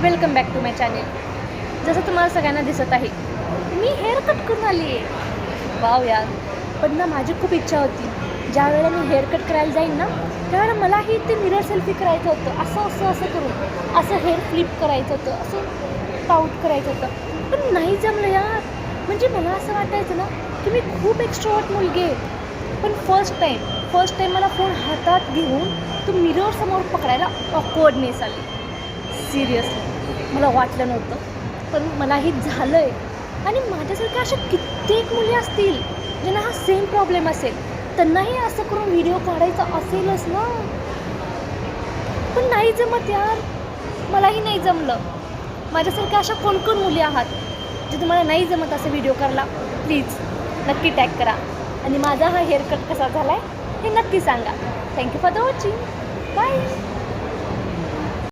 Welcome back to my channel. जसं तुम्हाला सगळ्यांना दिसत आहे, मी हेअर कट करून आली आहे. वाव यार. पण ना माझी खूप इच्छा होती, ज्या वेळेला मी हेअर कट करायला जाईन ना त्यावेळेला मलाही ते मिरर सेल्फी करायचं होतं. असं करून असं हेअर फ्लिप करायचं होतं, असं पाऊट करायचं होतं. पण नाही जमलं यार. म्हणजे मला असं वाटायचं ना की मी खूप एक्स्ट्रोवर्ट मुलगी आहे. पण फर्स्ट टाईम मला फोन हातात घेऊन तो मिरर समोर पकडायला ऑकवर्डनेस आली. सिरियसली मला वाटलं नव्हतं, पण मलाही झालं आहे. आणि माझ्यासारख्या अशा कित्येक मुली असतील ज्यांना हा सेम प्रॉब्लेम असेल. त्यांनाही असं करून व्हिडिओ काढायचा असेलच ना. पण नाही जमत यार, मलाही नाही जमलं. माझ्यासारख्या अशा कोण मुली आहात जे तुम्हाला नाही जमत असं व्हिडिओ करायला, प्लीज नक्की टॅग करा. आणि माझा हा हेअर कट कसा झाला आहे हे नक्की सांगा. Thank you for the watching. Bye.